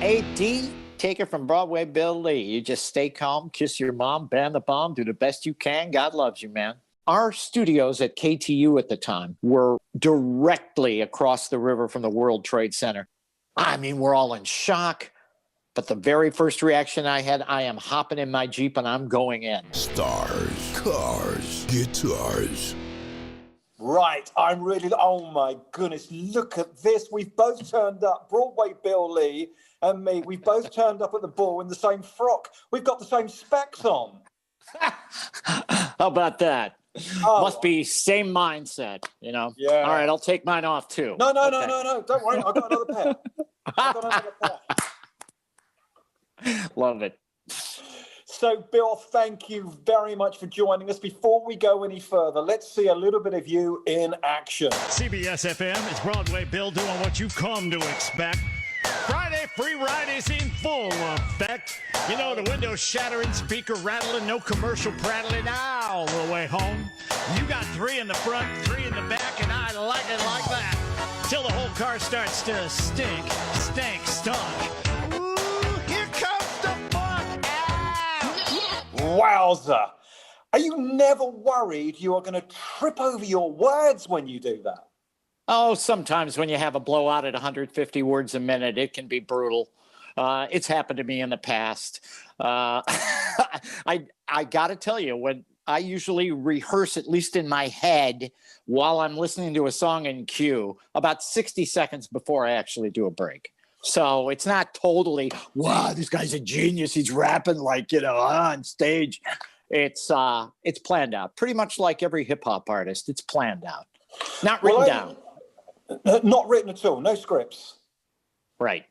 AD, take it from Broadway, Bill Lee. You just stay calm, kiss your mom, ban the bomb, do the best you can. God loves you, man. Our studios at KTU at the time were directly across the river from the World Trade Center. I mean, we're all in shock. But the very first reaction I had, I am hopping in my Jeep and I'm going in. Stars, cars, guitars. Right, I'm really, oh my goodness, look at this. We've both turned up, Broadway Bill Lee and me, we've both turned up at the ball in the same frock. We've got the same specs on. How about that? Oh. Must be same mindset, you know? Yeah. All right, I'll take mine off too. No, don't worry, I've got another pair. Love it. So, Bill, thank you very much for joining us. Before we go any further, let's see a little bit of you in action. CBS FM is Broadway Bill doing what you've come to expect. Friday free ride is in full effect. You know, the window shattering, speaker rattling, no commercial prattling all the way home. You got 3 in the front, 3 in the back, and I like it like that. Till the whole car starts to stink, stunk. Wowza. Are you never worried you are going to trip over your words when you do that? Oh, sometimes when you have a blowout at 150 words a minute, it can be brutal. It's happened to me in the past. I got to tell you, when I usually rehearse, at least in my head, while I'm listening to a song in cue, about 60 seconds before I actually do a break. So it's not totally, wow, this guy's a genius. He's rapping like, you know, on stage. It's planned out. Pretty much like every hip hop artist, it's planned out. Not written down. Not written at all. No scripts. Right.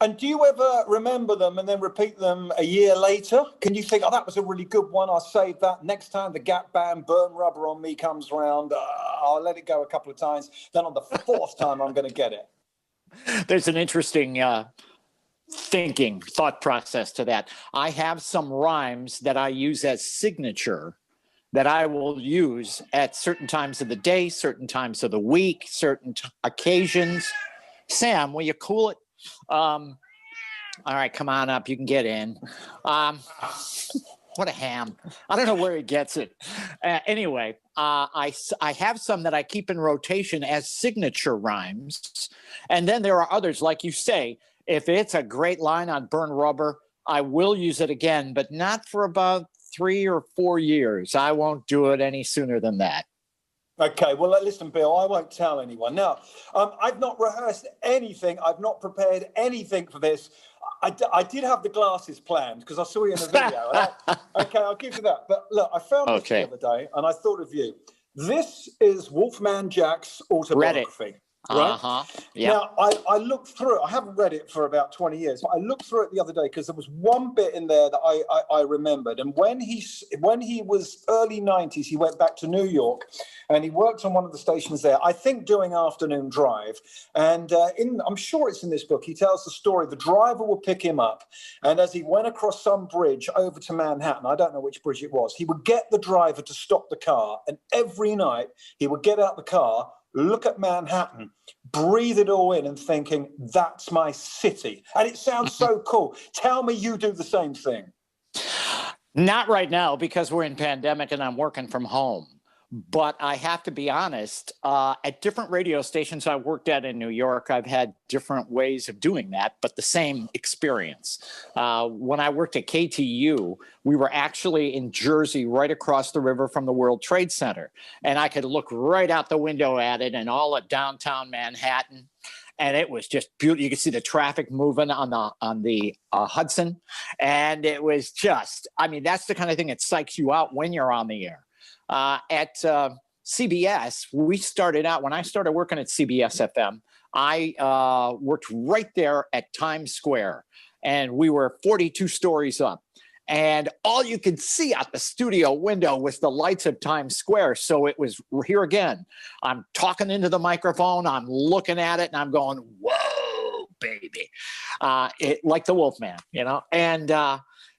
And do you ever remember them and then repeat them a year later? Can you think, oh, that was a really good one. I'll save that. Next time the Gap Band Burn Rubber on Me comes around, I'll let it go a couple of times. Then on the 4th time, I'm going to get it. There's an interesting thought process to that. I have some rhymes that I use as signature that I will use at certain times of the day, certain times of the week, certain occasions. Sam, will you cool it? All right, come on up. You can get in. What a ham. I don't know where he gets it. Anyway, I have some that I keep in rotation as signature rhymes. And then there are others, like you say, if it's a great line on Burn Rubber, I will use it again, but not for about 3 or 4 years. I won't do it any sooner than that. Okay, well, listen, Bill, I won't tell anyone. Now, I've not rehearsed anything. I've not prepared anything for this. I did have the glasses planned because I saw you in the video. Okay, I'll give you that. But look, I found this the other day and I thought of you. This is Wolfman Jack's autobiography. Right? Uh-huh. Yep. Now, I looked through it. I haven't read it for about 20 years, but I looked through it the other day because there was one bit in there that I remembered. And when he was early 90s, he went back to New York and he worked on one of the stations there, I think doing afternoon drive. And I'm sure it's in this book, he tells the story. The driver would pick him up. And as he went across some bridge over to Manhattan, I don't know which bridge it was, he would get the driver to stop the car. And every night he would get out the car, look at Manhattan, breathe it all in and thinking, that's my city. And it sounds so cool. Tell me you do the same thing. Not right now because we're in pandemic and I'm working from home. But I have to be honest, at different radio stations I worked at in New York, I've had different ways of doing that, but the same experience. When I worked at KTU, we were actually in Jersey, right across the river from the World Trade Center. And I could look right out the window at it and all at downtown Manhattan. And it was just beautiful. You could see the traffic moving on the Hudson. And it was just, I mean, that's the kind of thing that psychs you out when you're on the air. At CBS, we started out, when I started working at CBS FM, I worked right there at Times Square, and we were 42 stories up. And all you could see out the studio window was the lights of Times Square. So it was here again. I'm talking into the microphone, I'm looking at it, and I'm going, whoa, baby. Like the Wolfman, you know? And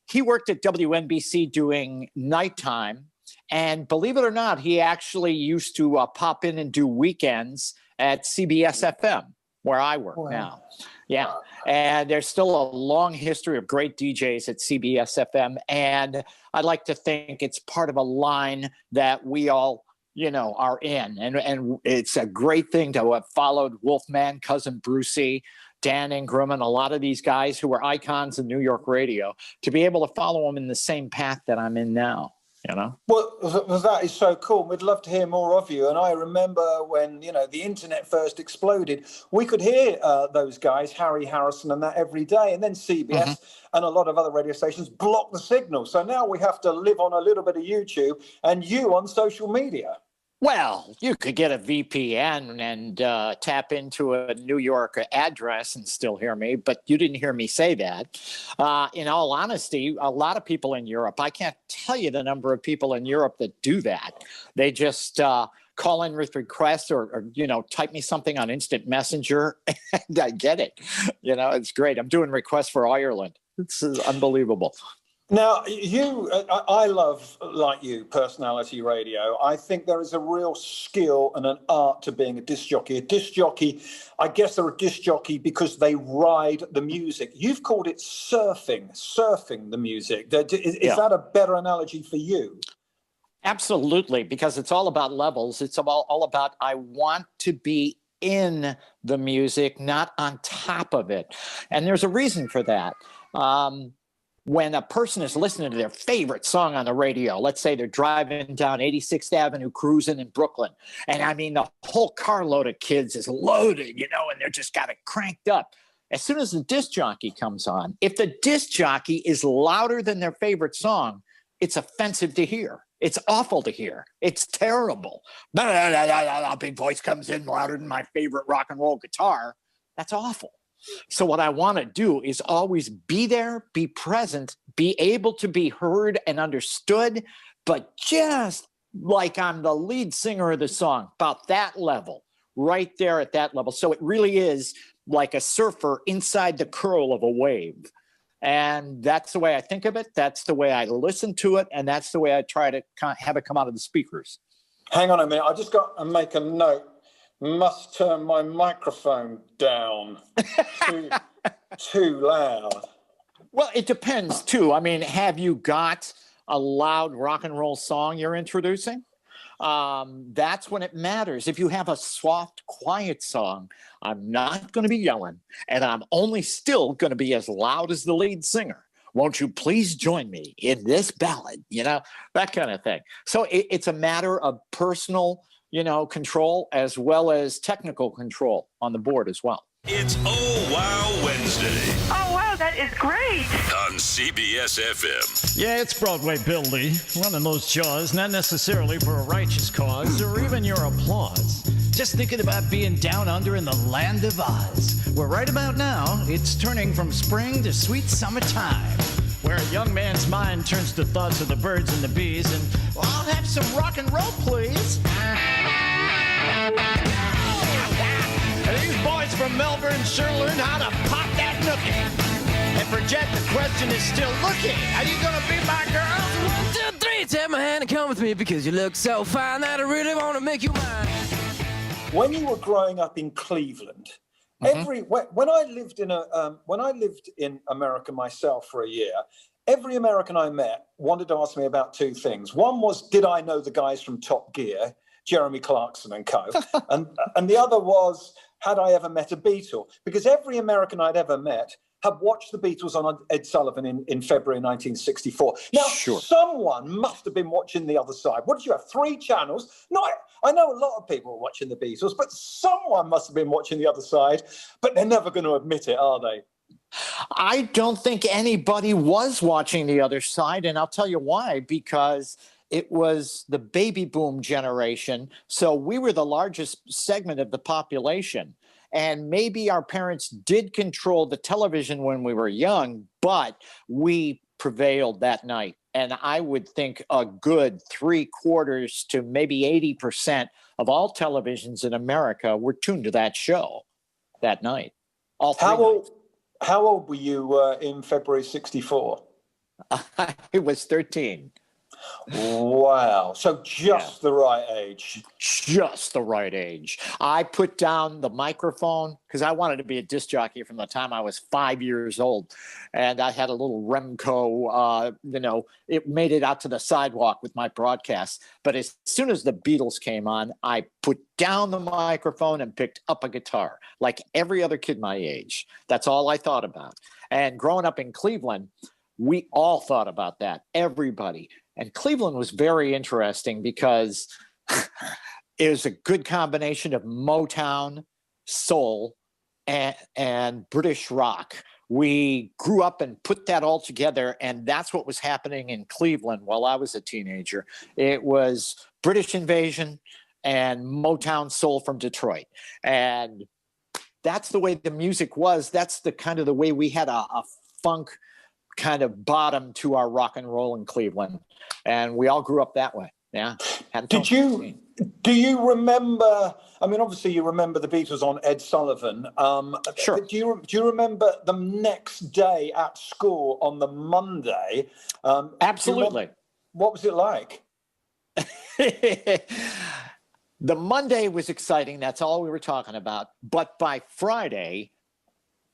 he worked at WNBC doing nighttime. And believe it or not, he actually used to pop in and do weekends at CBS FM, where I work now. Yeah. And there's still a long history of great DJs at CBS FM. And I'd like to think it's part of a line that we all, are in. And it's a great thing to have followed Wolfman, Cousin Brucey, Dan Ingram, and a lot of these guys who were icons in New York radio, to be able to follow them in the same path that I'm in now. Well, that is so cool. We'd love to hear more of you. And I remember when, the internet first exploded, we could hear those guys, Harry Harrison and that, every day. And then CBS and a lot of other radio stations blocked the signal. So now we have to live on a little bit of YouTube and you on social media. Well, you could get a VPN and tap into a New York address and still hear me, but you didn't hear me say that. In all honesty, a lot of people in Europe, I can't tell you the number of people in Europe that do that. They just call in with requests or type me something on Instant Messenger, and I get it. It's great. I'm doing requests for Ireland. It's unbelievable. Now, I love, like you, personality radio. I think there is a real skill and an art to being a disc jockey. A disc jockey, I guess they're a disc jockey because they ride the music. You've called it surfing the music. Is that a better analogy for you? Absolutely, because it's all about levels. It's all about, I want to be in the music, not on top of it. And there's a reason for that. When a person is listening to their favorite song on the radio, let's say they're driving down 86th Avenue, cruising in Brooklyn, and I mean, the whole carload of kids is loaded, and they're just got it cranked up. As soon as the disc jockey comes on, if the disc jockey is louder than their favorite song, it's offensive to hear. It's awful to hear. It's terrible. Big voice comes in louder than my favorite rock and roll guitar. That's awful. So what I want to do is always be there, be present, be able to be heard and understood, but just like I'm the lead singer of the song, about that level, right there at that level. So it really is like a surfer inside the curl of a wave. And that's the way I think of it. That's the way I listen to it. And that's the way I try to have it come out of the speakers. Hang on a minute. I just got to make a note. Must turn my microphone down. Too loud. Well, it depends too. I mean, have you got a loud rock and roll song you're introducing? That's when it matters. If you have a soft, quiet song, I'm not going to be yelling, and I'm only still going to be as loud as the lead singer. Won't you please join me in this ballad? That kind of thing. So it's a matter of personal control as well as technical control on the board as well. It's Oh Wow Wednesday. Oh, wow, that is great. On CBS FM. Yeah, it's Broadway Bill Lee, running those jaws, not necessarily for a righteous cause or even your applause. Just thinking about being down under in the land of Oz, where right about now, it's turning from spring to sweet summertime, where a young man's mind turns to thoughts of the birds and the bees, and well, I'll have some rock and roll, please. And these boys from Melbourne sure learned how to pop that nookie. And for Jet, the question is still looking. Are you gonna be my girl? 1, 2, 3, take my hand and come with me because you look so fine that I really want to make you mine. When you were growing up in Cleveland, when I lived in America myself for a year, every American I met wanted to ask me about two things. One was, did I know the guys from Top Gear, Jeremy Clarkson and co? and the other was, had I ever met a Beatle? Because every American I'd ever met had watched the Beatles on Ed Sullivan in February 1964. Now, someone must have been watching the other side. What did you have, 3 channels? I know a lot of people were watching the Beatles, but someone must have been watching the other side, but they're never going to admit it, are they? I don't think anybody was watching the other side, and I'll tell you why, because it was the baby boom generation. So we were the largest segment of the population. And maybe our parents did control the television when we were young, but we prevailed that night. And I would think a good 3/4 to maybe 80% of all televisions in America were tuned to that show that night. How old were you in February 64? I was 13. Wow. So just the right age. Just the right age. I put down the microphone because I wanted to be a disc jockey from the time I was 5 years old. And I had a little Remco, it made it out to the sidewalk with my broadcast. But as soon as the Beatles came on, I put down the microphone and picked up a guitar like every other kid my age. That's all I thought about. And growing up in Cleveland, we all thought about that, everybody. And Cleveland was very interesting because it was a good combination of Motown, soul, and British rock. We grew up and put that all together, and that's what was happening in Cleveland while I was a teenager. It was British invasion and Motown soul from Detroit. And that's the way the music was. That's the kind of the way we had a funk kind of bottom to our rock and roll in Cleveland, and we all grew up that way. Yeah. Do you remember? I mean, obviously you remember the Beatles on Ed Sullivan. Sure. But do you remember the next day at school on the Monday? Absolutely. What was it like? The Monday was exciting. That's all we were talking about. But by Friday,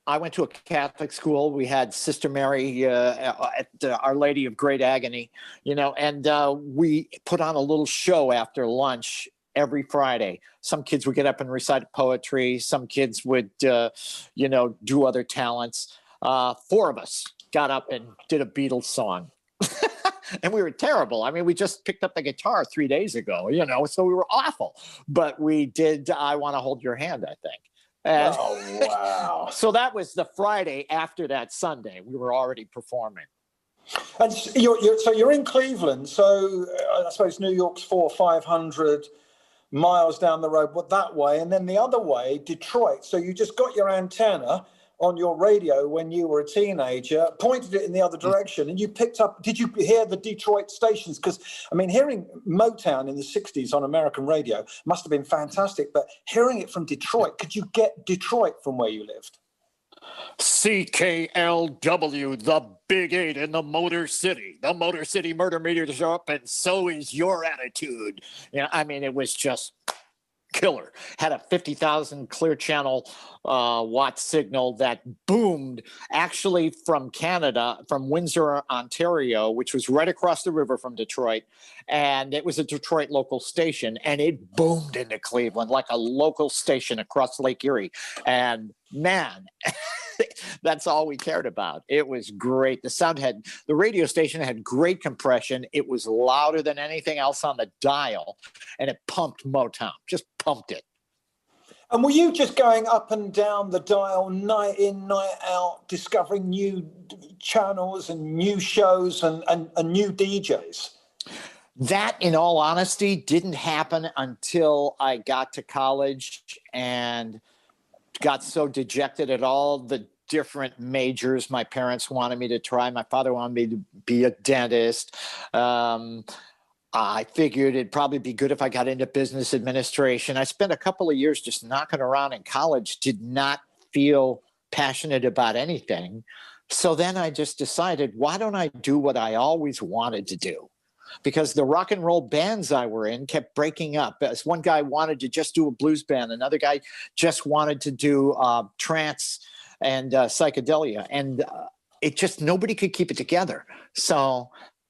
I went to a Catholic school. We had Sister Mary at Our Lady of Great Agony, and we put on a little show after lunch every Friday. Some kids would get up and recite poetry. Some kids would, do other talents. 4 of us got up and did a Beatles song. And we were terrible. I mean, we just picked up the guitar 3 days ago, so we were awful. But we did I Want to Hold Your Hand, I think. And oh, wow. So that was the Friday after that Sunday. We were already performing. And you're in Cleveland. So I suppose New York's 400 or 500 miles down the road, but that way. And then the other way, Detroit. So you just got your antenna on your radio when you were a teenager, pointed it in the other direction, and you picked up, did you hear the Detroit stations? Because, I mean, hearing Motown in the 60s on American radio must have been fantastic, but hearing it from Detroit, could you get Detroit from where you lived? CKLW, the Big 8 in the Motor City. The Motor City murder meters are up, and so is your attitude. I mean, it was just killer. Had a 50,000 clear channel watt signal that boomed actually from Canada, from Windsor, Ontario, which was right across the river from Detroit. And it was a Detroit local station, and it boomed into Cleveland like a local station across Lake Erie. And man, that's all we cared about. It was great. The radio station had great compression. It was louder than anything else on the dial, and it pumped Motown, just pumped it. And were you just going up and down the dial night in, night out, discovering new channels and new shows and new DJs? That, in all honesty, didn't happen until I got to college and got so dejected at all the different majors my parents wanted me to try. My father wanted me to be a dentist. I figured it'd probably be good if I got into business administration. I spent a couple of years just knocking around in college, did not feel passionate about anything. So then I just decided, why don't I do what I always wanted to do? Because the rock and roll bands I were in kept breaking up. As one guy wanted to just do a blues band, another guy just wanted to do trance and psychedelia, and nobody could keep it together. So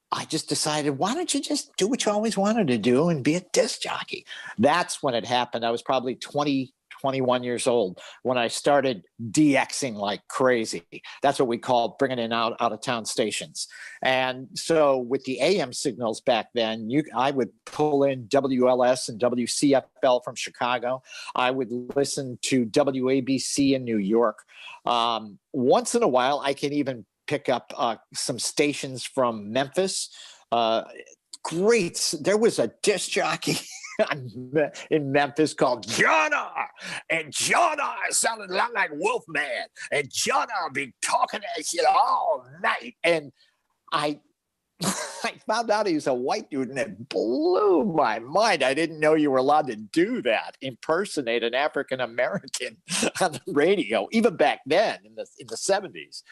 I just decided, why don't you just do what you always wanted to do and be a disc jockey? That's when it happened. I was probably 20, 21 years old when I started DXing like crazy. That's what we call bringing in out of town stations. And so with the AM signals back then, I would pull in WLS and WCFL from Chicago. I would listen to WABC in New York. Once in a while, I can even pick up some stations from Memphis. Great. There was a disc jockey in Memphis called Jonna, and Jonna sounded a lot like Wolfman, and Jonna would be talking that shit all night. And I found out he was a white dude, and it blew my mind. I didn't know you were allowed to do that, impersonate an African American on the radio, even back then in the 70s.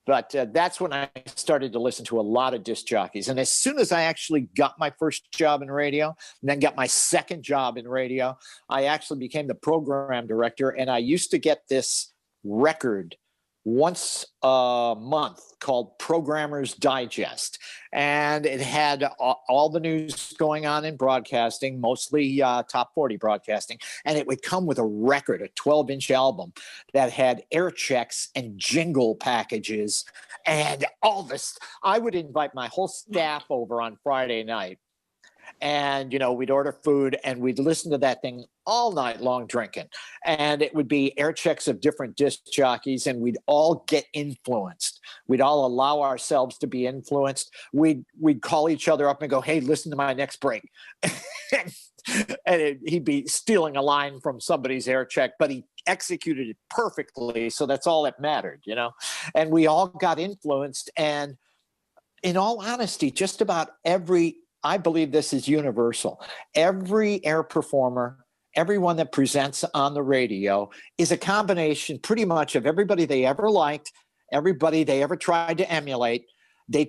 But that's when I started to listen to a lot of disc jockeys. And as soon as I actually got my first job in radio, and then got my second job in radio, I actually became the program director. And I used to get this record once a month called Programmer's Digest. And it had all the news going on in broadcasting, mostly top 40 broadcasting. And it would come with a record, a 12-inch album that had air checks and jingle packages and all this. I would invite my whole staff over on Friday night. And, you know, we'd order food and we'd listen to that thing all night long drinking. And it would be air checks of different disc jockeys, and we'd all get influenced. We'd all allow ourselves to be influenced. We'd call each other up and go, hey, listen to my next break. And he'd be stealing a line from somebody's air check, but he executed it perfectly. So that's all that mattered, you know. And we all got influenced. And in all honesty, just about I believe this is universal. Every air performer, everyone that presents on the radio is a combination pretty much of everybody they ever liked, everybody they ever tried to emulate. They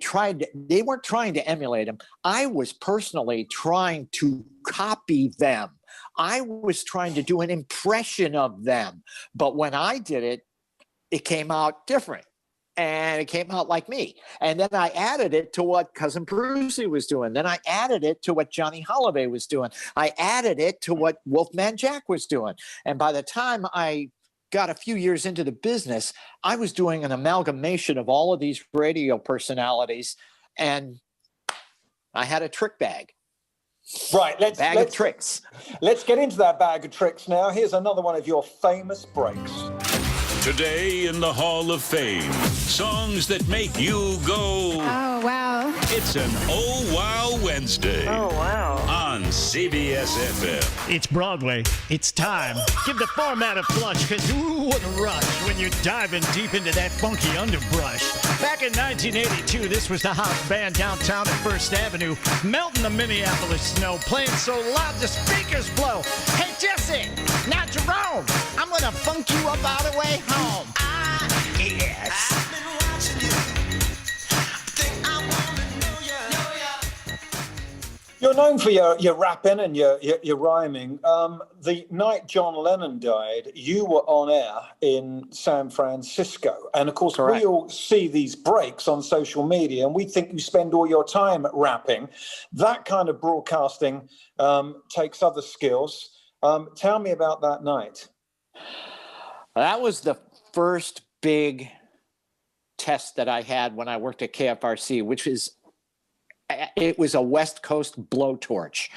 weren't trying to emulate them. I was personally trying to copy them. I was trying to do an impression of them. But when I did it, it came out different. And it came out like me. And then I added it to what Cousin Brucey was doing. Then I added it to what Johnny Holiday was doing. I added it to what Wolfman Jack was doing. And by the time I got a few years into the business, I was doing an amalgamation of all of these radio personalities. And I had a trick bag. Right, let's of tricks. Let's get into that bag of tricks now. Here's another one of your famous breaks. Today in the Hall of Fame, songs that make you go, oh, wow. It's an Oh Wow Wednesday. Oh, wow. On CBS FM. It's Broadway. It's time. Give the format a flush, because ooh, what a rush when you're diving deep into that funky underbrush. Back in 1982, this was the house band downtown at First Avenue, melting the Minneapolis snow, playing so loud the speakers blow. Hey, Jesse, now Jerome, I'm going to funk you up all the way home. Yes. You're known for your rapping and your rhyming. The night John Lennon died, you were on air in San Francisco. And of course, Correct. We all see these breaks on social media and we think you spend all your time rapping. That kind of broadcasting takes other skills. Tell me about that night. That was the first big test that I had when I worked at KFRC, it was a West Coast blowtorch.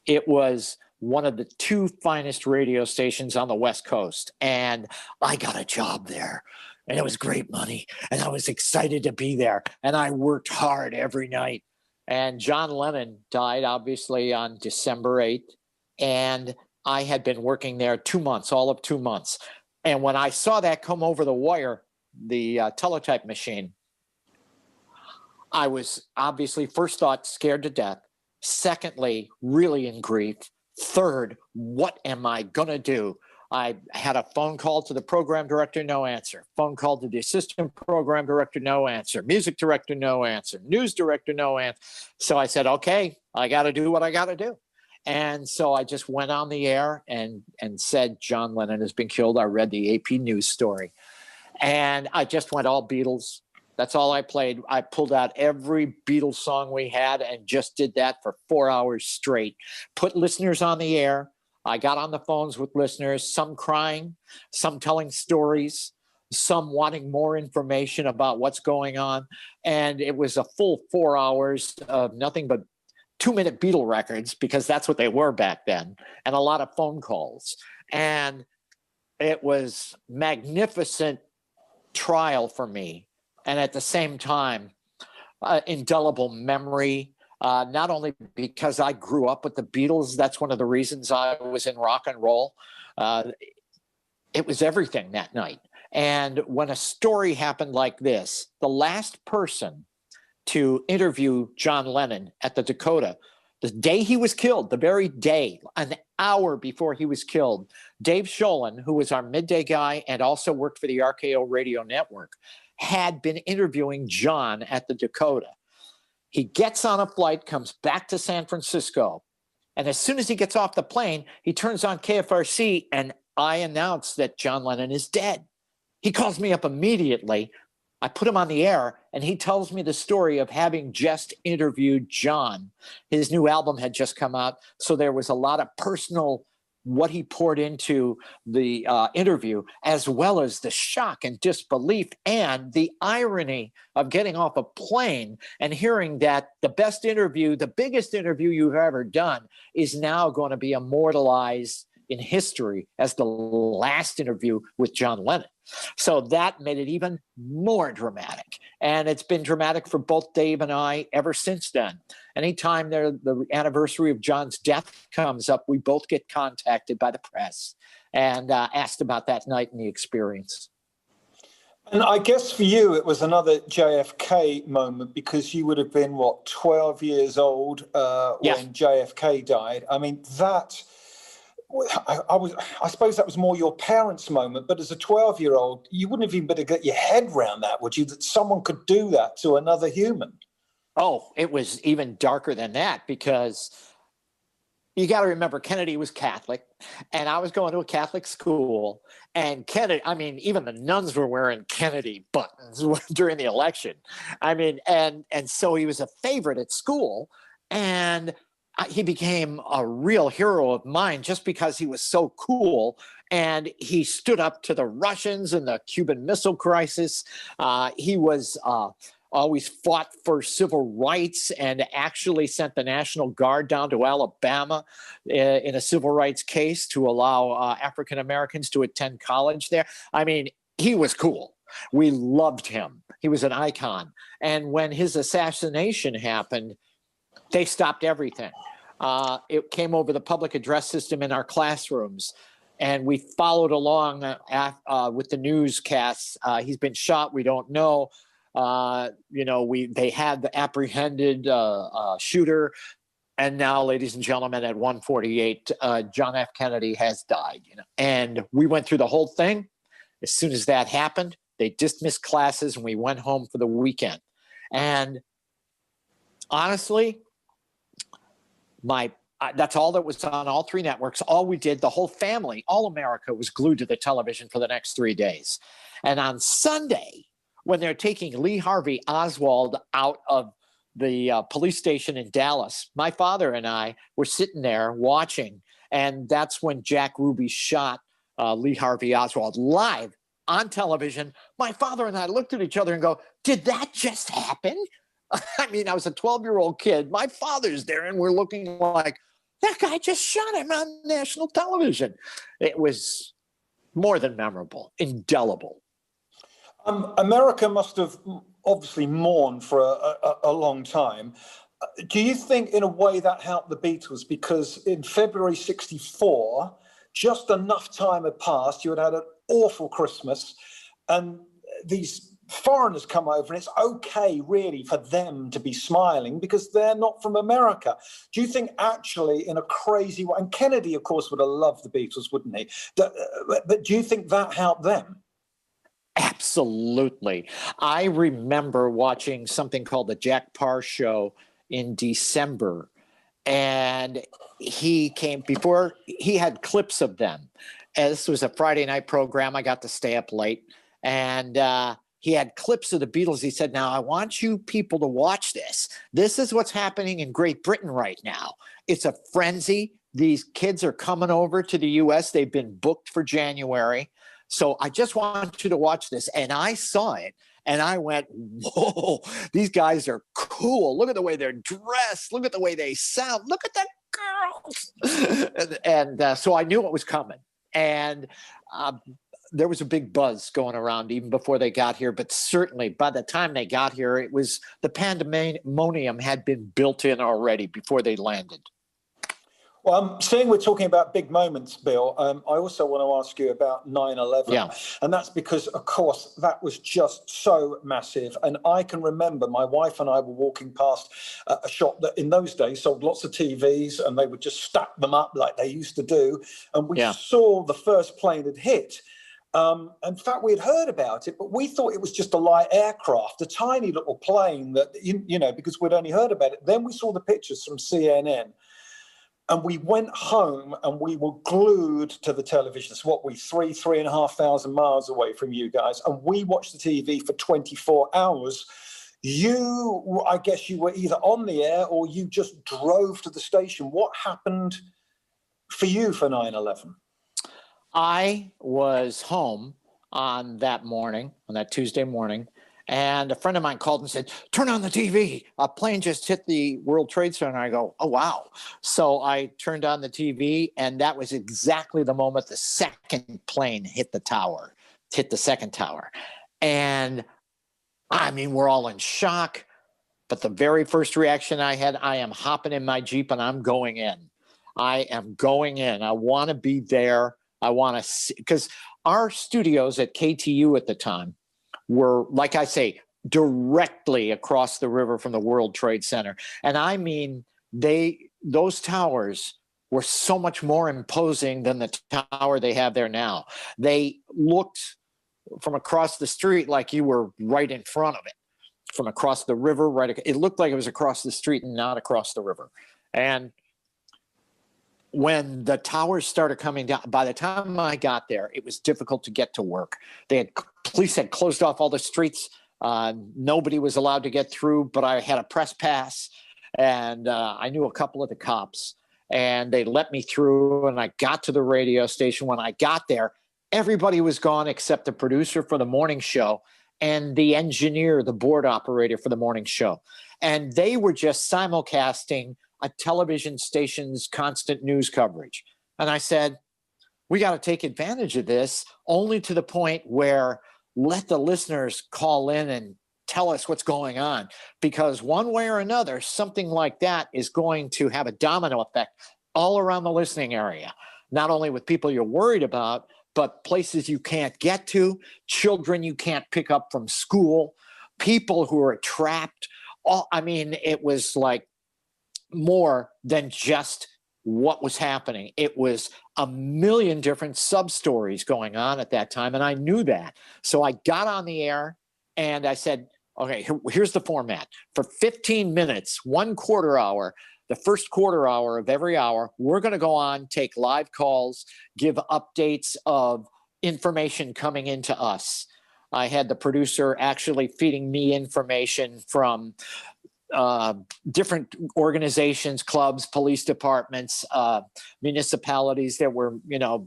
It was one of the two finest radio stations on the West Coast. And I got a job there. And it was great money. And I was excited to be there. And I worked hard every night. And John Lennon died, obviously, on December 8th. And I had been working there 2 months, all of 2 months. And when I saw that come over the wire, the teletype machine, I was obviously, first thought, scared to death. Secondly, really in grief. Third, what am I going to do? I had a phone call to the program director, no answer. Phone call to the assistant program director, no answer. Music director, no answer. News director, no answer. So I said, okay, I got to do what I got to do. And so I just went on the air and said, John Lennon has been killed. I read the AP News story. And I just went all Beatles. That's all I played. I pulled out every Beatles song we had and just did that for 4 hours straight. Put listeners on the air. I got on the phones with listeners, some crying, some telling stories, some wanting more information about what's going on. And it was a full 4 hours of nothing but 2-minute Beatle records, because that's what they were back then, and a lot of phone calls. And it was magnificent trial for me. And at the same time, indelible memory, not only because I grew up with the Beatles, that's one of the reasons I was in rock and roll. It was everything that night. And when a story happened like this, the last person to interview John Lennon at the Dakota, the day he was killed, the very day, an hour before he was killed, Dave Sholin, who was our midday guy and also worked for the RKO radio network, had been interviewing John at the Dakota. He gets on a flight, comes back to San Francisco, and as soon as he gets off the plane, he turns on KFRC, and I announce that John Lennon is dead. He calls me up immediately. I put him on the air, and he tells me the story of having just interviewed John. His new album had just come out, so there was a lot of personal what he poured into the interview, as well as the shock and disbelief and the irony of getting off a plane and hearing that the best interview, the biggest interview you've ever done, is now going to be immortalized in history as the last interview with John Lennon. So that made it even more dramatic. And it's been dramatic for both Dave and I ever since then. Anytime the anniversary of John's death comes up, we both get contacted by the press and asked about that night and the experience. And I guess for you, it was another JFK moment because you would have been, 12 years old when JFK died. I mean, that... I suppose that was more your parents' moment, but as a 12-year-old, you wouldn't have even better get your head around that, would you? That someone could do that to another human. Oh, it was even darker than that because you got to remember Kennedy was Catholic, and I was going to a Catholic school, and Kennedy, I mean, even the nuns were wearing Kennedy buttons during the election. I mean, and so he was a favorite at school, and he became a real hero of mine just because he was so cool, and he stood up to the Russians in the Cuban Missile Crisis. He was always fought for civil rights and actually sent the National Guard down to Alabama in a civil rights case to allow African Americans to attend college there. I mean, he was cool. We loved him. He was an icon. And when his assassination happened, they stopped everything. It came over the public address system in our classrooms, and we followed along with the newscasts. He's been shot. We don't know. They had the apprehended shooter, and now, ladies and gentlemen, at 1:48, John F. Kennedy has died. And we went through the whole thing. As soon as that happened, they dismissed classes, and we went home for the weekend. And honestly, that's all that was on all three networks. All we did, the whole family, all America was glued to the television for the next 3 days. And on Sunday, when they're taking Lee Harvey Oswald out of the police station in Dallas, my father and I were sitting there watching. And that's when Jack Ruby shot Lee Harvey Oswald live on television. My father and I looked at each other and go, did that just happen? I mean, I was a 12-year-old kid. My father's there, and we're looking like, that guy just shot him on national television. It was more than memorable, indelible. America must have obviously mourned for a long time. Do you think, in a way, that helped the Beatles? Because in February '64, just enough time had passed. You had an awful Christmas, and these foreigners come over, and it's okay really for them to be smiling because they're not from America. Do you think actually, in a crazy way, and Kennedy of course would have loved the Beatles, wouldn't he? But do you think that helped them? Absolutely. I remember watching something called the Jack Parr Show in December, and he came before. He had clips of them. And this was a Friday night program. I got to stay up late, and he had clips of the Beatles. He said, now, I want you people to watch this. This is what's happening in Great Britain right now. It's a frenzy. These kids are coming over to the U.S. They've been booked for January. So I just want you to watch this. And I saw it, and I went, whoa, these guys are cool. Look at the way they're dressed. Look at the way they sound. Look at the girls. and so I knew what was coming. And there was a big buzz going around even before they got here, but certainly by the time they got here, it was the pandemonium had been built in already before they landed. Well, seeing we're talking about big moments, Bill, I also want to ask you about 9/11. Yeah. And that's because, of course, that was just so massive. And I can remember my wife and I were walking past a shop that in those days sold lots of TVs, and they would just stack them up like they used to do. And we saw the first plane had hit. In fact, we had heard about it, but we thought it was just a light aircraft, a tiny little plane that, because we'd only heard about it. Then we saw the pictures from CNN. And we went home and we were glued to the television. It's what 3,500 miles away from you guys. And we watched the TV for 24 hours. I guess you were either on the air or you just drove to the station. What happened for you for 9/11? I was home on that Tuesday morning, and a friend of mine called and said, "Turn on the TV. A plane just hit the World Trade Center." I go, "Oh, wow." So I turned on the TV, and that was exactly the moment the second plane hit the second tower. And I mean, we're all in shock. But the very first reaction I had, I am hopping in my Jeep and I'm going in. I am going in. I want to be there. I want to see, because our studios at KTU at the time were, like I say, directly across the river from the World Trade Center. And I mean, those towers were so much more imposing than the tower they have there now. They looked from across the street like you were right in front of it, from across the river. It looked like it was across the street and not across the river. And when the towers started coming down, by the time I got there, it was difficult to get to work. Police had closed off all the streets. Nobody was allowed to get through, but I had a press pass, and I knew a couple of the cops, and they let me through, and I got to the radio station. When I got there, everybody was gone except the producer for the morning show and the engineer, the board operator for the morning show. And they were just simulcasting a television station's constant news coverage. And I said, we got to take advantage of this, only to the point where let the listeners call in and tell us what's going on, because one way or another, something like that is going to have a domino effect all around the listening area, not only with people you're worried about, but places you can't get to, children you can't pick up from school, people who are trapped. It was like more than just what was happening. It was a million different sub-stories going on at that time, and I knew that. So I got on the air, and I said, okay, here's the format. For 15 minutes, 1/4 hour, the first 1/4 hour of every hour, we're going to go on, take live calls, give updates of information coming into us. I had the producer actually feeding me information from different organizations, clubs, police departments, municipalities that were,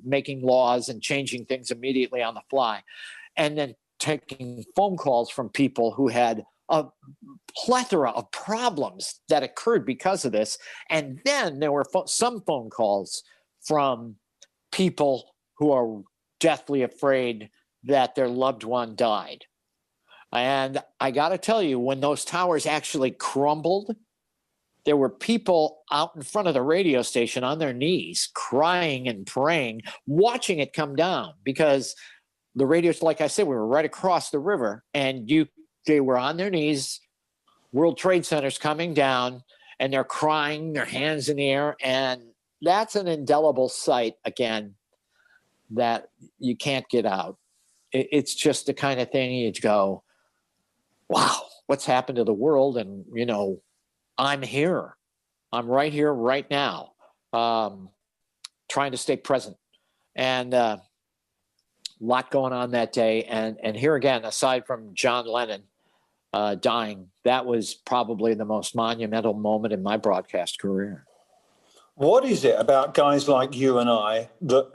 making laws and changing things immediately on the fly. And then taking phone calls from people who had a plethora of problems that occurred because of this. And then there were some phone calls from people who are deathly afraid that their loved one died. And I got to tell you, when those towers actually crumbled, there were people out in front of the radio station on their knees, crying and praying, watching it come down, because the radios, like I said, we were right across the river, and they were on their knees, World Trade Center's coming down, and they're crying, their hands in the air. And that's an indelible sight, again, that you can't get out. It's just the kind of thing you go, wow, what's happened to the world? And, I'm here. I'm right here, right now, trying to stay present. And a lot going on that day. And here again, aside from John Lennon dying, that was probably the most monumental moment in my broadcast career. What is it about guys like you and I that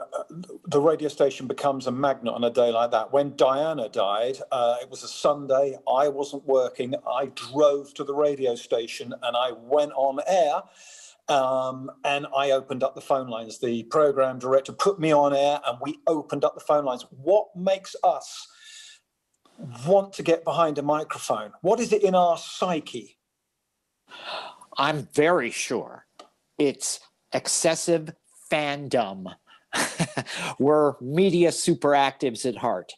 the radio station becomes a magnet on a day like that? When Diana died, it was a Sunday. I wasn't working. I drove to the radio station and I went on air, and I opened up the phone lines. The program director put me on air and we opened up the phone lines. What makes us want to get behind a microphone? What is it in our psyche? I'm very sure it's excessive fandom. We're media superactives at heart.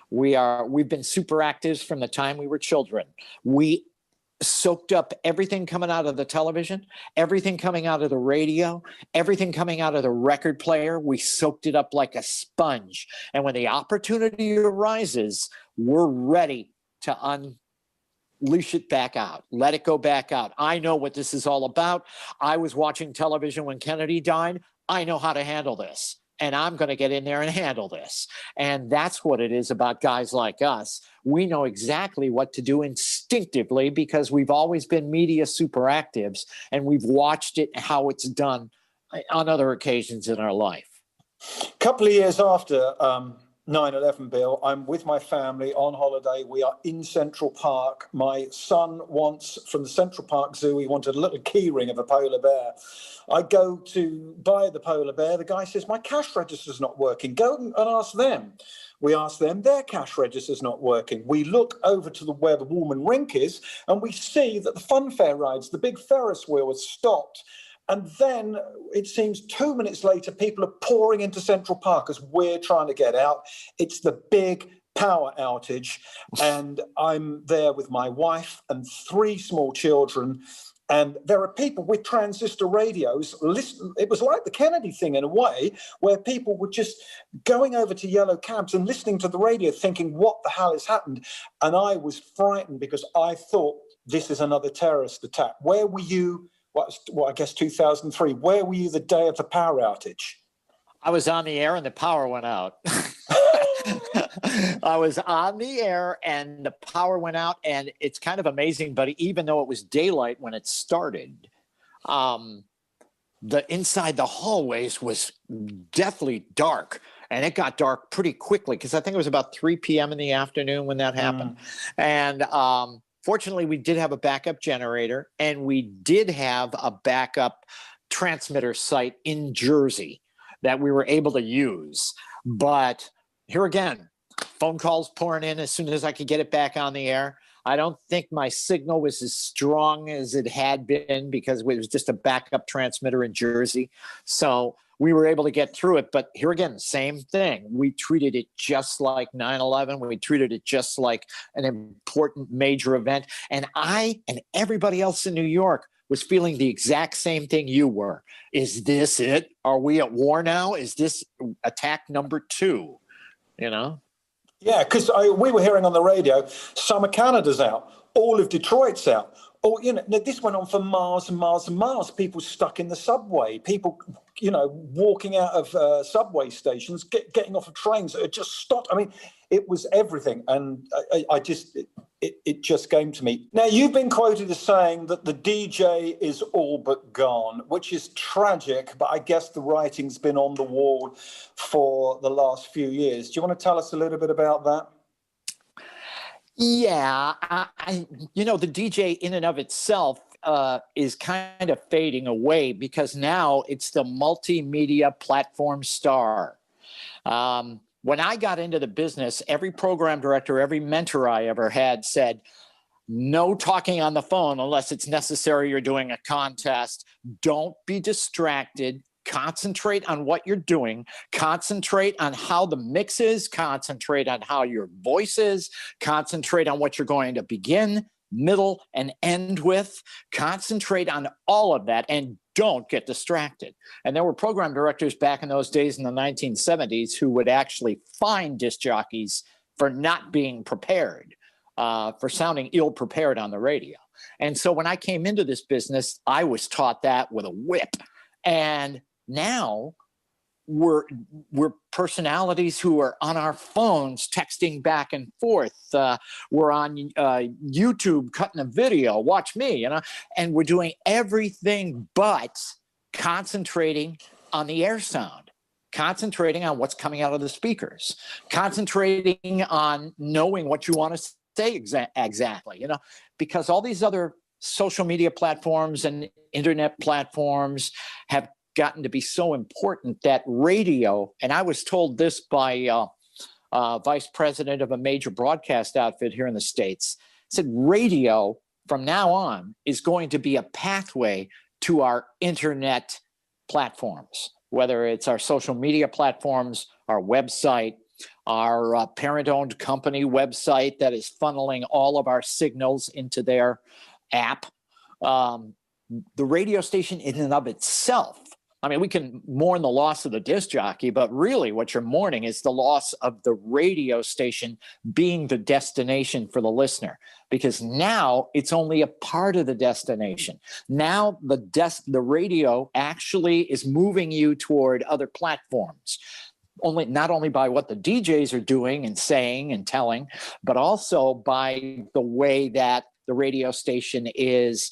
We've been superactives from the time we were children. We soaked up everything coming out of the television, everything coming out of the radio, everything coming out of the record player. We soaked it up like a sponge. And when the opportunity arises, we're ready to unleash it back out, let it go back out. I know what this is all about. I was watching television when Kennedy died. I know how to handle this. And I'm going to get in there and handle this. And that's what it is about guys like us. We know exactly what to do instinctively because we've always been media superactives and we've watched it, how it's done on other occasions in our life. A couple of years after 9/11, Bill, I'm with my family on holiday. We are in Central Park. My son wants, from the Central Park Zoo, he wanted a little key ring of a polar bear. I go to buy the polar bear. The guy says, my cash register's not working. Go and ask them. We ask them, their cash register's not working. We look over to where the Woolman Rink is, and we see that the funfair rides, the big Ferris wheel, has stopped. And then it seems 2 minutes later, people are pouring into Central Park as we're trying to get out. It's the big power outage. And I'm there with my wife and 3 small children. And there are people with transistor radios. It was like the Kennedy thing in a way, where people were just going over to yellow cabs and listening to the radio thinking, what the hell has happened? And I was frightened because I thought, this is another terrorist attack. Where were you? I guess 2003. Where were you the day of the power outage? I was on the air and the power went out. I was on the air and the power went out, and it's kind of amazing, but even though it was daylight when it started, the inside the hallways was deathly dark, and it got dark pretty quickly because I think it was about 3 p.m. in the afternoon when that happened. And fortunately, we did have a backup generator, and we did have a backup transmitter site in Jersey that we were able to use. But here again, phone calls pouring in as soon as I could get it back on the air. I don't think my signal was as strong as it had been because it was just a backup transmitter in Jersey. So we were able to get through it. But here again, same thing. We treated it just like 9/11. We treated it just like an important major event. And I and everybody else in New York was feeling the exact same thing you were. Is this it? Are we at war now? Is this attack number 2? You know? Yeah, because we were hearing on the radio, some of Canada's out, all of Detroit's out. Oh, you know, this went on for miles and miles and miles. People stuck in the subway, people, you know, walking out of subway stations, getting off of trains that had just stopped. I mean, it was everything. And it just came to me. Now, you've been quoted as saying that the DJ is all but gone, which is tragic, but I guess the writing's been on the wall for the last few years. Do you want to tell us a little bit about that? Yeah, you know, the DJ in and of itself is kind of fading away because now it's the multimedia platform star. When I got into the business, every program director, every mentor I ever had said, no talking on the phone unless it's necessary. You're doing a contest. Don't be distracted. Concentrate on what you're doing. Concentrate on how the mix is. Concentrate on how your voice is. Concentrate on what you're going to begin, middle, and end with. Concentrate on all of that and don't get distracted. And there were program directors back in those days in the 1970s who would actually fine disc jockeys for not being prepared, for sounding ill-prepared on the radio. And so when I came into this business, I was taught that with a whip. And now we're personalities who are on our phones texting back and forth. We're on YouTube cutting a video. Watch me, you know, and we're doing everything but concentrating on the air sound, concentrating on what's coming out of the speakers, concentrating on knowing what you want to say exactly, you know, because all these other social media platforms and internet platforms have gotten to be so important that radio, and I was told this by vice president of a major broadcast outfit here in the States, said radio from now on is going to be a pathway to our internet platforms, whether it's our social media platforms, our website, our parent-owned company website that is funneling all of our signals into their app. The radio station in and of itself, I mean, we can mourn the loss of the disc jockey, but really what you're mourning is the loss of the radio station being the destination for the listener, because now it's only a part of the destination. Now the radio actually is moving you toward other platforms. Not only by what the DJs are doing and saying and telling, but also by the way that the radio station is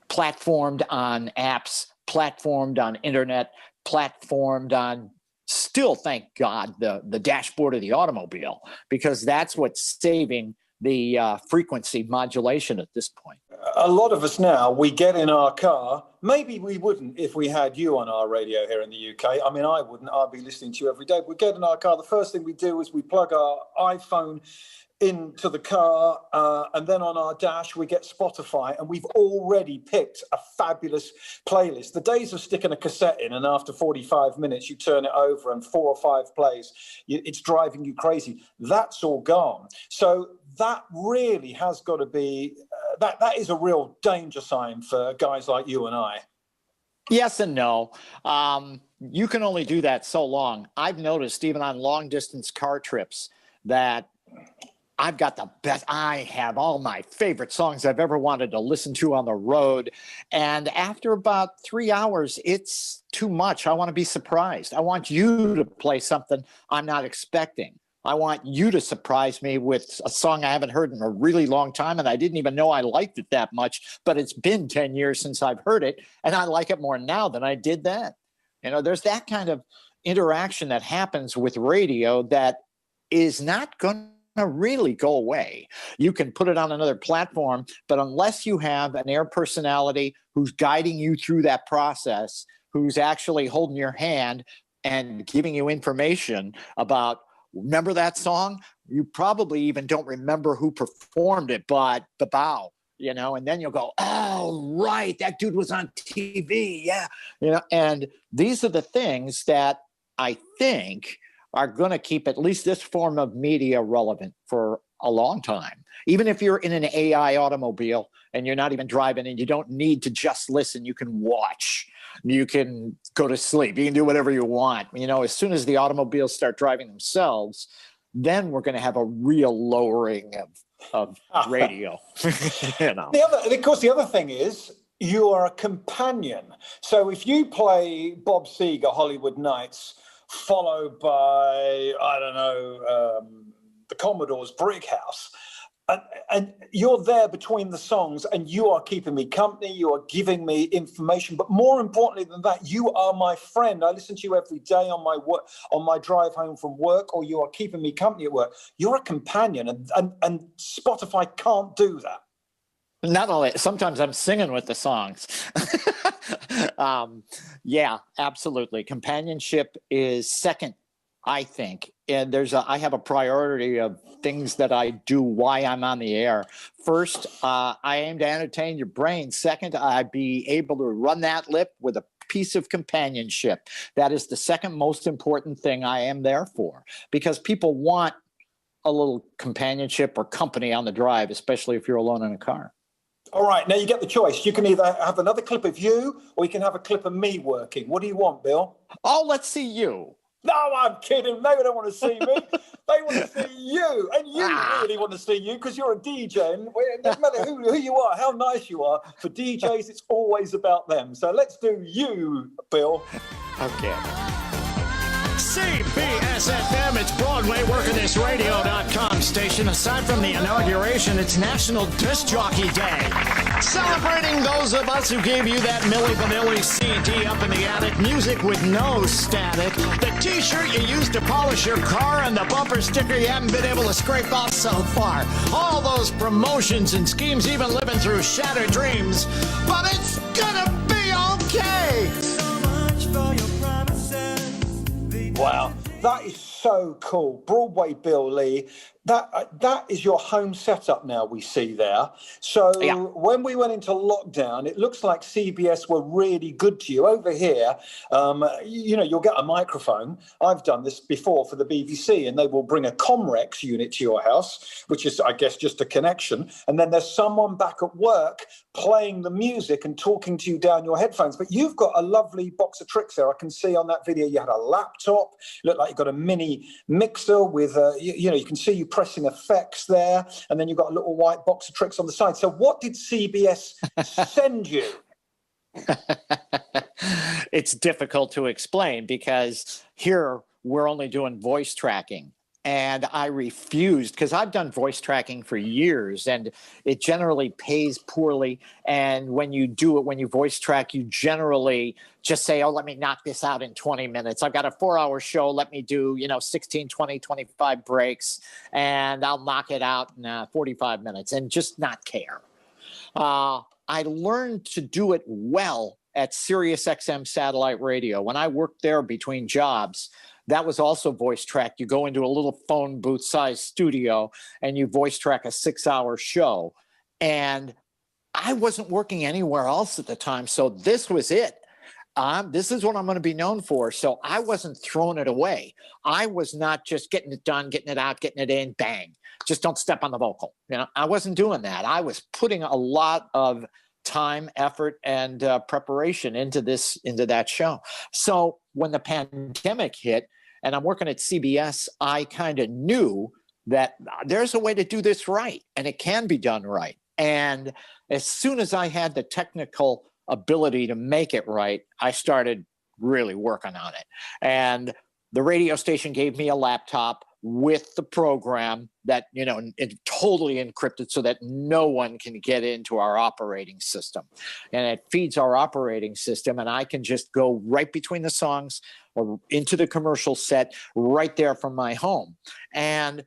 platformed on apps, platformed on internet, platformed on, still, thank God, the dashboard of the automobile, because that's what's saving the frequency modulation at this point. A lot of us now, we get in our car. Maybe we wouldn't if we had you on our radio here in the UK. I mean, I wouldn't. I'd be listening to you every day. We get in our car. The first thing we do is we plug our iPhone into the car, and then on our dash we get Spotify, and we've already picked a fabulous playlist. The days of sticking a cassette in and after 45 minutes you turn it over and 4 or 5 plays, it's driving you crazy. That's all gone. So that really has got to be that is a real danger sign for guys like you and I. Yes and no. You can only do that so long. I've noticed even on long distance car trips that I've got the best. I have all my favorite songs I've ever wanted to listen to on the road. And after about 3 hours, it's too much. I want to be surprised. I want you to play something I'm not expecting. I want you to surprise me with a song I haven't heard in a really long time, and I didn't even know I liked it that much, but it's been 10 years since I've heard it, and I like it more now than I did then. You know, there's that kind of interaction that happens with radio that is not going to really go away. You can put it on another platform, but unless you have an air personality who's guiding you through that process, who's actually holding your hand and giving you information about, remember that song? You probably even don't remember who performed it, but the bow, you know, and then you'll go, oh, right, that dude was on TV. Yeah. You know, and these are the things that I think are going to keep at least this form of media relevant for a long time. Even if you're in an AI automobile and you're not even driving and you don't need to just listen, you can watch, you can go to sleep, you can do whatever you want. You know, as soon as the automobiles start driving themselves, then we're going to have a real lowering of radio. You know. The other thing is, you are a companion. So if you play Bob Seger, Hollywood Nights, followed by, I don't know, the Commodore's Brick House, and you're there between the songs, and you are keeping me company, you are giving me information, but more importantly than that, you are my friend. I listen to you every day on my drive home from work, or you are keeping me company at work. You're a companion, and Spotify can't do that. Not only, sometimes I'm singing with the songs. Yeah, absolutely. Companionship is second, I think. And I have a priority of things that I do while I'm on the air. First, I aim to entertain your brain. Second, I'd be able to run that lip with a piece of companionship. That is the second most important thing I am there for, because people want a little companionship or company on the drive, especially if you're alone in a car. All right, now you get the choice. You can either have another clip of you, or you can have a clip of me working. What do you want, Bill? Oh, let's see you. No, I'm kidding. They don't want to see me. They want to see you. And you really want to see you because you're a DJ. And no matter who you are, how nice you are, for DJs, it's always about them. So let's do you, Bill. Okay. CBSFM, it's Broadway, workingthisradio.com station. Aside from the inauguration, it's National Disc Jockey Day. Celebrating those of us who gave you that Milli Vanilli CD up in the attic, music with no static, the t-shirt you used to polish your car, and the bumper sticker you haven't been able to scrape off so far. All those promotions and schemes, even living through shattered dreams. But it's gonna be okay. So much for your promises. Wow, that is so cool. Broadway Bill Lee. that is your home setup now, we see there. So when we went into lockdown, it looks like CBS were really good to you. Over here, you'll get a microphone. I've done this before for the BBC, and they will bring a Comrex unit to your house, which is, I guess, just a connection. And then there's someone back at work playing the music and talking to you down your headphones. But you've got a lovely box of tricks there. I can see on that video you had a laptop. It looked like you've got a mini mixer with, you can see you pressing effects there. And then you've got a little white box of tricks on the side. So what did CBS send you? It's difficult to explain because here we're only doing voice tracking. And I refused because I've done voice tracking for years and it generally pays poorly. And when you do it, when you voice track, you generally just say, oh, let me knock this out in 20 minutes. I've got a 4-hour show. Let me do, 16, 20, 25 breaks and I'll knock it out in 45 minutes and just not care. I learned to do it well at Sirius XM satellite radio. When I worked there between jobs, that was also voice tracked. You go into a little phone booth sized studio and you voice track a 6-hour show. And I wasn't working anywhere else at the time. So this was it. This is what I'm going to be known for. So I wasn't throwing it away. I was not just getting it done, getting it out, getting it in, bang. Just don't step on the vocal. I wasn't doing that. I was putting a lot of time, effort, and preparation into that show. So when the pandemic hit, and I'm working at CBS, I kind of knew that there's a way to do this right, and it can be done right. And as soon as I had the technical ability to make it right, I started really working on it. And the radio station gave me a laptop with the program that, it totally encrypted so that no one can get into our operating system. And it feeds our operating system, and I can just go right between the songs or into the commercial set right there from my home. And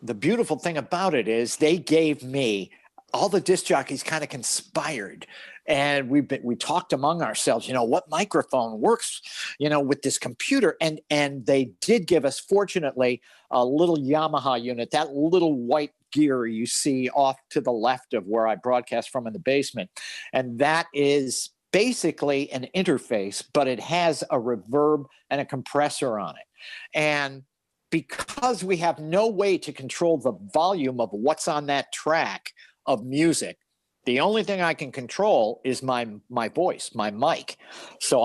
the beautiful thing about it is they gave me, all the disc jockeys kind of conspired. And we talked among ourselves, what microphone works, with this computer. And they did give us, fortunately, a little Yamaha unit, that little white gear you see off to the left of where I broadcast from in the basement. And that is basically an interface, but it has a reverb and a compressor on it. And because we have no way to control the volume of what's on that track of music, the only thing I can control is my voice, my mic. So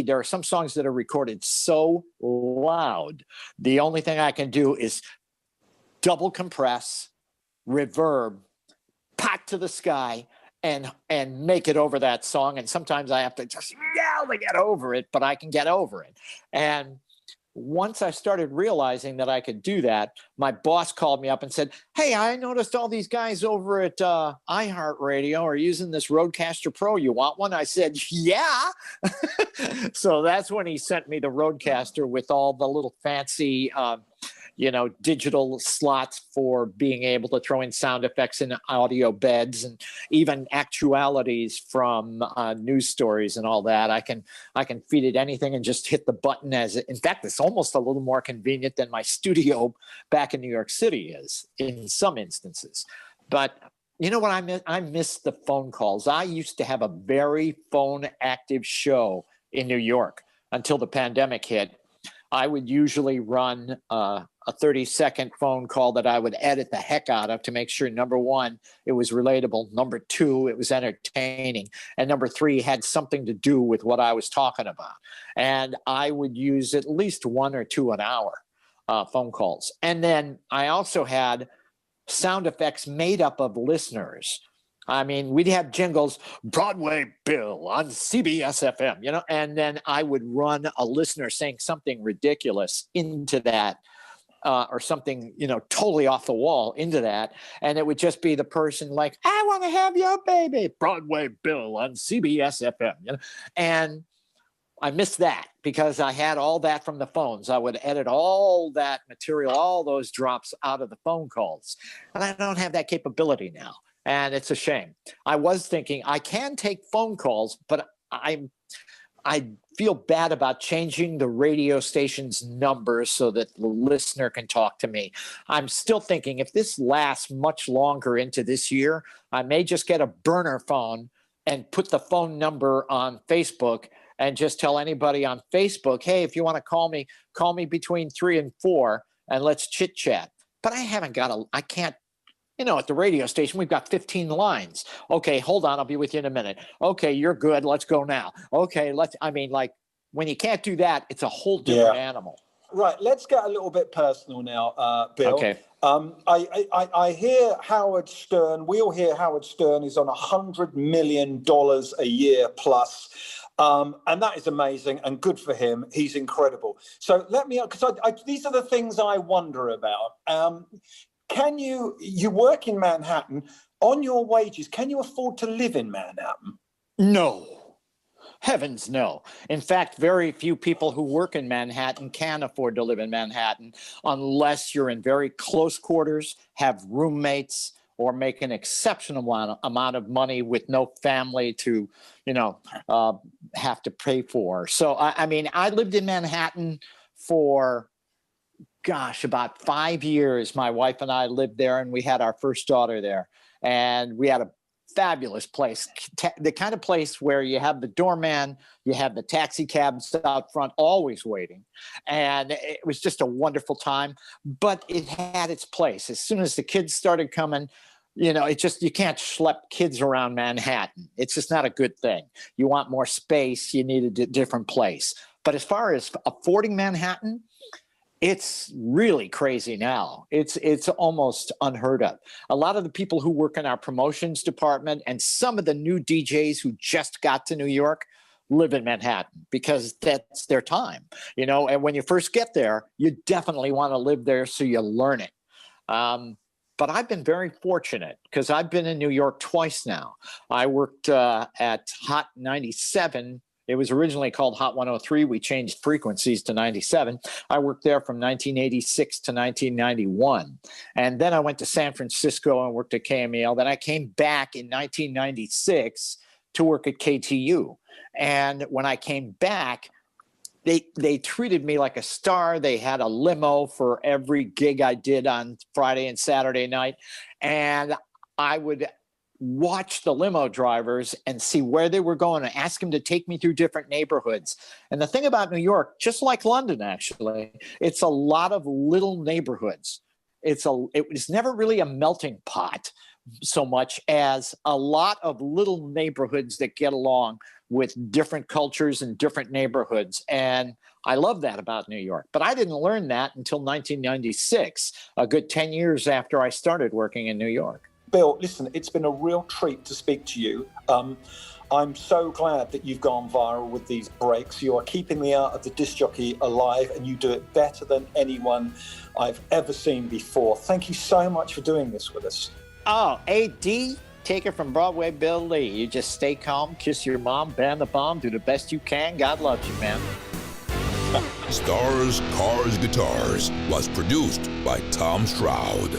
there are some songs that are recorded so loud. The only thing I can do is double compress, reverb, pot to the sky, and make it over that song. And sometimes I have to just yell to get over it, but I can get over it. And once I started realizing that I could do that, my boss called me up and said, hey, I noticed all these guys over at iHeartRadio are using this Rodecaster Pro. You want one? I said, yeah. So that's when he sent me the Rodecaster with all the little fancy, digital slots for being able to throw in sound effects and audio beds and even actualities from news stories and all that. I can feed it anything and just hit the button in fact, it's almost a little more convenient than my studio back in New York City is in some instances. But you know what I miss? I miss the phone calls. I used to have a very phone active show in New York until the pandemic hit. I would usually run a 30-second phone call that I would edit the heck out of to make sure, number one, it was relatable. Number two, it was entertaining. And number three, had something to do with what I was talking about. And I would use at least 1 or 2 an hour phone calls. And then I also had sound effects made up of listeners. I mean, we'd have jingles, Broadway Bill on CBS FM, and then I would run a listener saying something ridiculous into that or something, totally off the wall into that. And it would just be the person like, I want to have your baby, Broadway Bill on CBS FM, And I missed that because I had all that from the phones. I would edit all that material, all those drops out of the phone calls. And I don't have that capability now. And it's a shame. I was thinking I can take phone calls, but I feel bad about changing the radio station's numbers so that the listener can talk to me. I'm still thinking if this lasts much longer into this year, I may just get a burner phone and put the phone number on Facebook and just tell anybody on Facebook, hey, if you want to call me between 3 and 4 and let's chit chat. But I can't, at the radio station, we've got 15 lines. Okay, hold on, I'll be with you in a minute. Okay, you're good, let's go now. Okay, when you can't do that, it's a whole different animal. Right, let's get a little bit personal now, Bill. Okay. I hear Howard Stern, we all hear Howard Stern is on $100 million a year plus. And that is amazing and good for him. He's incredible. So let me, because these are the things I wonder about. Can you work in Manhattan on your wages? Can you afford to live in Manhattan? No. Heavens, no. In fact, very few people who work in Manhattan can afford to live in Manhattan unless you're in very close quarters, have roommates, or make an exceptional amount of money with no family to, have to pay for. So, I lived in Manhattan for, about 5 years. My wife and I lived there, and we had our first daughter there. And we had a fabulous place, the kind of place where you have the doorman, you have the taxi cabs out front always waiting. And it was just a wonderful time, but it had its place. As soon as the kids started coming, you can't schlep kids around Manhattan. It's just not a good thing. You want more space, you need a different place. But as far as affording Manhattan, it's really crazy now. It's almost unheard of. A lot of the people who work in our promotions department and some of the new DJs who just got to New York live in Manhattan because that's their time, and when you first get there, you definitely want to live there so you learn it. But I've been very fortunate because I've been in New York twice now. I worked at Hot 97. It was originally called Hot 103. We changed frequencies to 97. I worked there from 1986 to 1991. And then I went to San Francisco and worked at KMEL. Then I came back in 1996 to work at KTU. And when I came back, they treated me like a star. They had a limo for every gig I did on Friday and Saturday night. And I would watch the limo drivers and see where they were going and ask them to take me through different neighborhoods. And the thing about New York, just like London, actually, it's a lot of little neighborhoods. It was never really a melting pot so much as a lot of little neighborhoods that get along with different cultures and different neighborhoods. And I love that about New York. But I didn't learn that until 1996, a good 10 years after I started working in New York. Bill, listen, it's been a real treat to speak to you. I'm so glad that you've gone viral with these breaks. You are keeping the art of the disc jockey alive, and you do it better than anyone I've ever seen before. Thank you so much for doing this with us. Oh, AD, take it from Broadway Bill Lee. You just stay calm, kiss your mom, ban the bomb, do the best you can. God loves you, man. Stars, Cars, Guitars was produced by Tom Stroud.